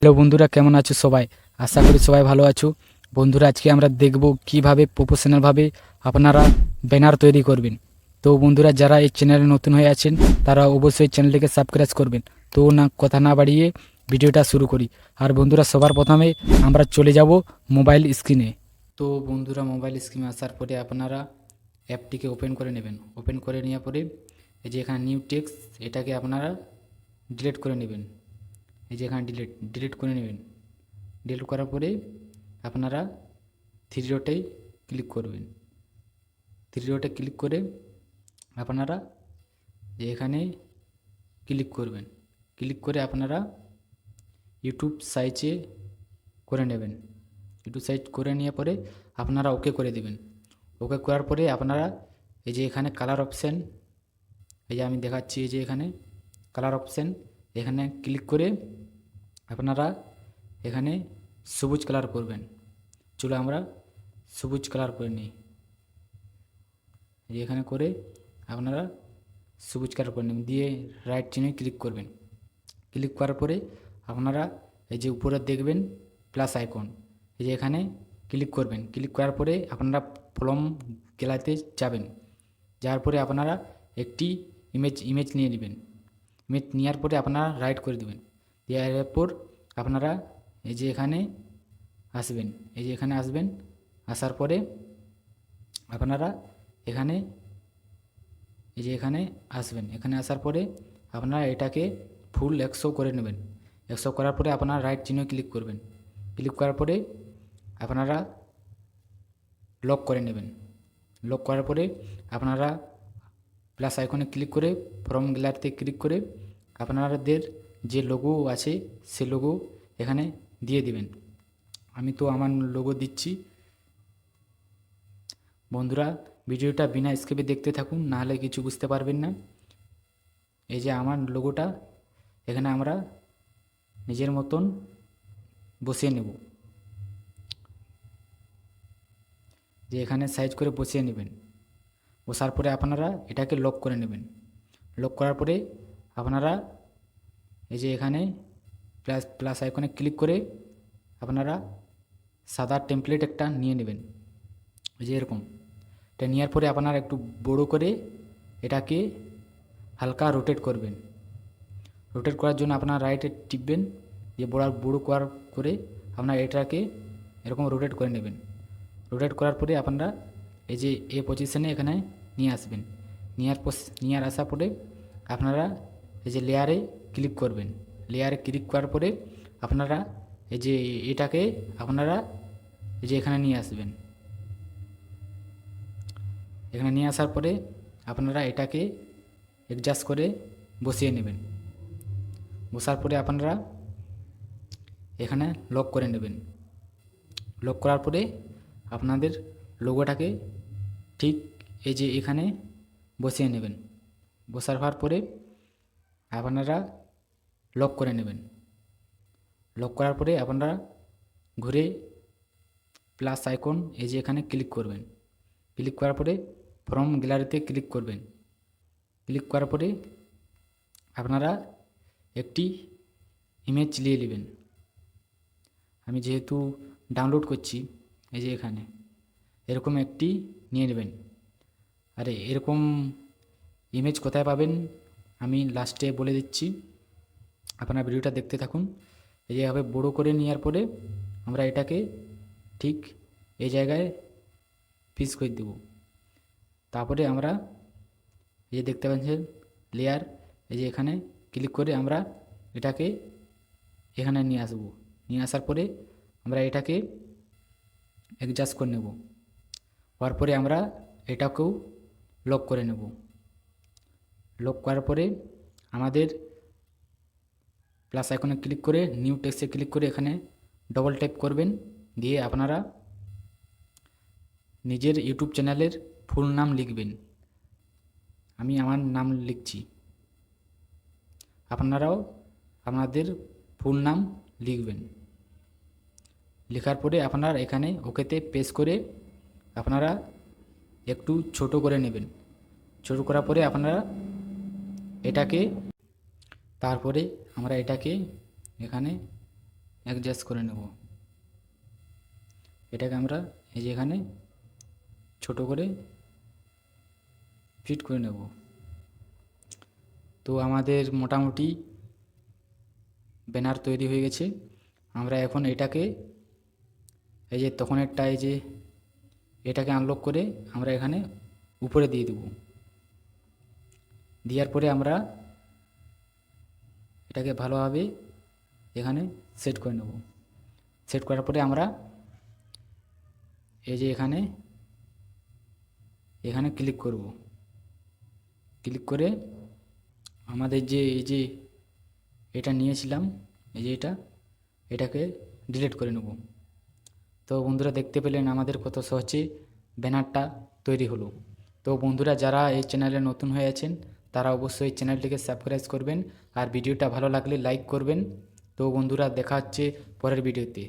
Hello বন্ধুরা, কেমন আছো সবাই? আশা করি সবাই ভালো আছো। বন্ধুরা, আজকে আমরা দেখব কিভাবে প্রফেশনালভাবে আপনারা ব্যানার তৈরি করবেন। তো বন্ধুরা, যারা এই চ্যানেলে নতুন হয়ে আছেন তারা অবশ্যই চ্যানেলটিকে সাবস্ক্রাইব করবেন। তো কথা না বাড়িয়ে ভিডিওটা শুরু করি। আর বন্ধুরা, সবার প্রথমে আমরা চলে যাব মোবাইল স্ক্রিনে। তো বন্ধুরা, মোবাইল স্ক্রিনে আসার পরে আপনারা অ্যাপটিকে ওপেন করে নেবেন। ওপেন করে নেওয়ার পরে এই যে এখানে নিউ টেক্সট, এটাকে আপনারা ডিলিট করে নেবেন। এই যে এখানে ডিলিট করে নেবেন। ডিলিট করার পরে আপনারা থ্রি ডটে ক্লিক করবেন। থ্রি ডটে ক্লিক করে আপনারা যে এখানে ক্লিক করবেন। ক্লিক করে আপনারা ইউটিউব সাইজে করে নেবেন। ইউটিউব সাইজ করে নেওয়ার পরে আপনারা ওকে করে দেবেন। ওকে করার পরে আপনারা এই যে এখানে কালার অপশান, এই যে আমি দেখাচ্ছি, এই যে এখানে কালার অপশান, এখানে ক্লিক করে আপনারা এখানে সবুজ কালার করবেন। চলো আমরা সবুজ কালার করে নিই। এই এখানে করে আপনারা সবুজ কালার করে নেবেন, দিয়ে রাইট চিহ্নে ক্লিক করবেন। ক্লিক করার পরে আপনারা এই যে উপরে দেখবেন প্লাস আইকন, এই যে এখানে ক্লিক করবেন। ক্লিক করার পরে আপনারা ফর্ম গ্যালারিতে যাবেন। যাওয়ার পরে আপনারা একটি ইমেজ নিয়ে নেবেন। ইমেজ নেওয়ার পরে আপনারা রাইট করে দেবেন। দেওয়ার পর আপনারা এই যে এখানে আসবেন। এই যে এখানে আসবেন। আসার পরে আপনারা এখানে এই যে এখানে আসবেন। এখানে আসার পরে আপনারা এটাকে ফুল 100 করে নেবেন। 100 করার পরে আপনারা রাইট চিহ্নে ক্লিক করবেন। ক্লিক করার পরে আপনারা লক করে নেবেন। লক করার পরে আপনারা প্লাস আইকনে ক্লিক করে ফর্ম গ্যালারিতে ক্লিক করে আপনাদের যে লোগো আছে সে লোগো এখানে দিয়ে দিবেন। আমি তো আমার লোগো দিচ্ছি। বন্ধুরা, ভিডিওটা বিনা স্কিপে দেখতে থাকুন, নাহলে কিছু বুঝতে পারবেন না। এই যে আমার লোগোটা এখানে আমরা নিজের মতন বসিয়ে নেব। যে এখানে সাইজ করে বসিয়ে নেবেন। বসার পরে আপনারা এটাকে লক করে নেবেন। লক করার পরে আপনারা এই যে এখানে প্লাস আইকনে ক্লিক করে আপনারা সাদা টেমপ্লেট একটা নিয়ে নেবেন। এই যে এরকম এটা নেওয়ার পরে আপনারা একটু বড় করে এটাকে হালকা রোটেট করবেন। রোটেট করার জন্য আপনারা রাইটে টিপবেন। যে বড় করার করে আপনারা এটাকে এরকম রোটেট করে নেবেন। রোটেট করার পরে আপনারা এই যে এই পজিশনে এখানে নিয়ে আসবেন। নিয়ে আসার পরে আপনারা এই যে লেয়ারে ক্লিক করবেন। লেয়ারে ক্লিক করার পরে আপনারা এই যে এটাকে আপনারা এই যে এখানে নিয়ে আসবেন। এখানে নিয়ে আসার পরে আপনারা এটাকে অ্যাডজাস্ট করে বসিয়ে নেবেন। বসার পরে আপনারা এখানে লক করে নেবেন। লক করার পরে আপনাদের লোগোটাকে ঠিক এই যে এখানে বসিয়ে নেবেন। বসার পরে আপনারা লক করে নেবেন। লক করার পরে আপনারা ঘুরে প্লাস আইকন এই যে এখানে ক্লিক করবেন। ক্লিক করার পরে ফর্ম গ্যালারিতে ক্লিক করবেন। ক্লিক করার পরে আপনারা একটি ইমেজ নিয়ে নেবেন। আমি যেহেতু ডাউনলোড করছি, এই যে এখানে এরকম একটি নিয়ে নেবেন। আরে এরকম ইমেজ কোথায় পাবেন আমি লাস্টে বলে দিচ্ছি, আপনারা ভিডিওটা দেখতে থাকুন। এই যেভাবে বড় করে নেওয়ার পরে আমরা এটাকে ঠিক এই জায়গায় ফিক্স করে দেব। তারপরে আমরা এই যে দেখতে পাচ্ছেন লেয়ার, এই যে এখানে ক্লিক করে আমরা এটাকে এখানে নিয়ে আসব। নিয়ে আসার পরে আমরা এটাকে অ্যাডজাস্ট করে নেব। হওয়ার পরে আমরা এটাকেও লক করে নেব। লক করার পরে আমাদের প্লাস আইকনে ক্লিক করে নিউ টেক্সটে ক্লিক করে এখানে ডবল ট্যাপ করবেন। দিয়ে আপনারা নিজের ইউটিউব চ্যানেলের ফুল নাম লিখবেন। আমি আমার নাম লিখছি, আপনারাও আপনাদের ফুল নাম লিখবেন। লেখার পরে আপনারা এখানে ওকেতে প্রেস করে আপনারা একটু ছোট করে নেবেন। ছোট করার পরে আপনারা এটাকে তারপরে আমরা এটাকে এখানে অ্যাডজাস্ট করে নেব। এটাকে আমরা এই যে এখানে ছোট করে ফিট করে নেব। তো আমাদের মোটামুটি ব্যানার তৈরি হয়ে গেছে। আমরা এখন এটাকে এই যে তখনেরটা এই যে এটাকে আনলক করে আমরা এখানে উপরে দিয়ে দেব। দেওয়ার পরে আমরা এটাকে ভালোভাবে এখানে সেট করে নেব। সেট করার পরে আমরা এই যে এখানে ক্লিক করব। ক্লিক করে আমাদের যে এই যে এটা নিয়েছিলাম এই যে এটাকে ডিলিট করে নেব। তো বন্ধুরা দেখতে পেলেন আমাদের কত সহজে ব্যানারটা তৈরি হলো। তো বন্ধুরা যারা এই চ্যানেলে নতুন হয়ে আছেন তারা অবশ্যই চ্যানেলটিকে সাবস্ক্রাইব করবেন আর ভিডিওটা ভালো লাগলে লাইক করবেন। তো বন্ধুরা দেখা হচ্ছে পরের ভিডিওতে।